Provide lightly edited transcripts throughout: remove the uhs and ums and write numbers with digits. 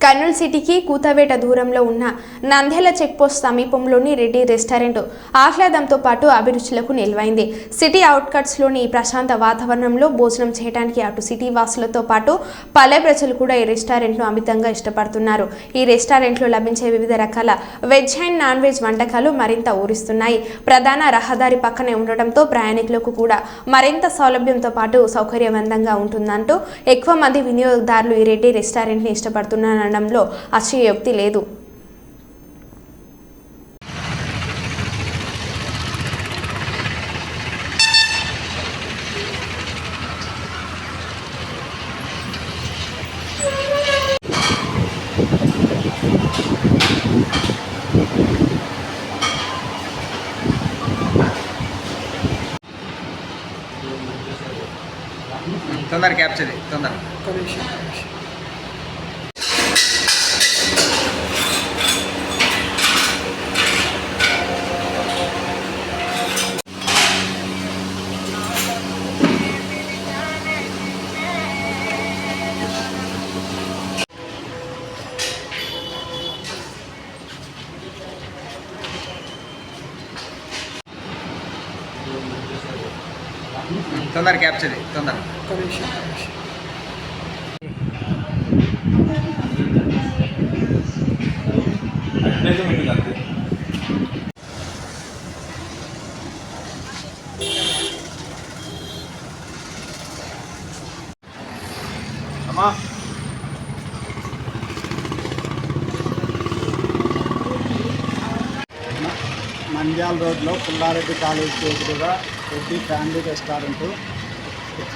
కర్నూలు సిటీకి కూతవేట దూరంలో ఉన్న నంద్యాల చెక్పోస్ట్ సమీపంలోని రెడ్డి రెస్టారెంట్ ఆహ్లాదంతో పాటు అభిరుచులకు నిలవైంది. సిటీ అవుట్కట్స్లోని ఈ ప్రశాంత వాతావరణంలో భోజనం చేయడానికి అటు సిటీ వాసులతో పాటు పల్లె ప్రజలు కూడా ఈ రెస్టారెంట్ను అమితంగా ఇష్టపడుతున్నారు. ఈ రెస్టారెంట్లో లభించే వివిధ రకాల వెజ్ అండ్ నాన్ వెజ్ వంటకాలు మరింత ఊరిస్తున్నాయి. ప్రధాన రహదారి పక్కనే ఉండటంతో ప్రయాణికులకు కూడా మరింత సౌలభ్యంతో పాటు సౌకర్యవంతంగా ఉంటుందంటూ ఎక్కువ మంది వినియోగదారులు ఈ రెడ్డి రెస్టారెంట్ని ఇష్టపడుతున్నారు అనడంలో అతిశయోక్తి లేదు. తొందర క్యాప్చర్ తొందర తొందర క్యాప్చర్ తొందర అమ్మా నంద్యాల రోడ్లో పుల్లారెడ్డి కాలేజీకి ఎదురుగా రెడ్డి ఫ్యామిలీ రెస్టారెంటు.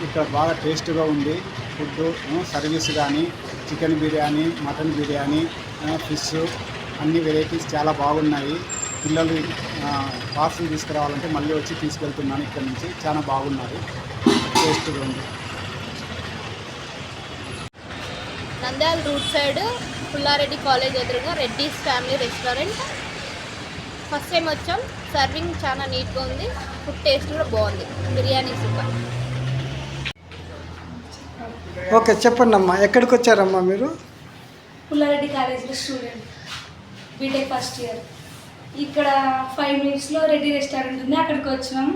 ఇక్కడ బాగా టేస్ట్గా ఉంది. ఫుడ్ సర్వీస్ కానీ chicken biryani, mutton biryani, fish అన్ని వెరైటీస్ చాలా బాగున్నాయి. పిల్లలు పార్సల్ తీసుకురావాలంటే మళ్ళీ వచ్చి తీసుకెళ్తున్నాను. ఇక్కడ నుంచి చాలా బాగున్నది, టేస్ట్గా ఉంది. Nandyala route side Pullareddy college ఎదురుగా Reddy's family restaurant. First time వచ్చాం. సర్వింగ్ చాలా నీట్గా ఉంది. ఫుడ్ టేస్ట్ కూడా బాగుంది. బిర్యానీ సూపర్. ఓకే, చెప్పండి అమ్మా, ఎక్కడికి వచ్చారమ్మా మీరు? పుల్లారెడ్డి కాలేజ్లో స్టూడెంట్, బీటెక్ ఫస్ట్ ఇయర్. ఇక్కడ 5 మినిట్స్లో రెడ్డి రెస్టారెంట్ ఉంది, అక్కడికి వచ్చినాం.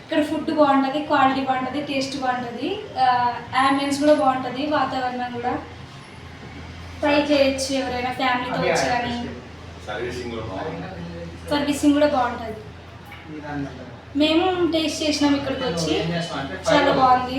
ఇక్కడ ఫుడ్ బాగుంటుంది, క్వాలిటీ బాగుంటుంది, టేస్ట్ బాగుంటుంది, యాంబియన్స్ కూడా బాగుంటుంది, వాతావరణం కూడా. ట్రై చేయొచ్చు ఎవరైనా ఫ్యామిలీతో వచ్చి. కానీ సర్వీసింగ్ కూడా బాగుంటుంది. మేము టేస్ట్ చేసినాం ఇక్కడికి వచ్చి, చాలా బాగుంది.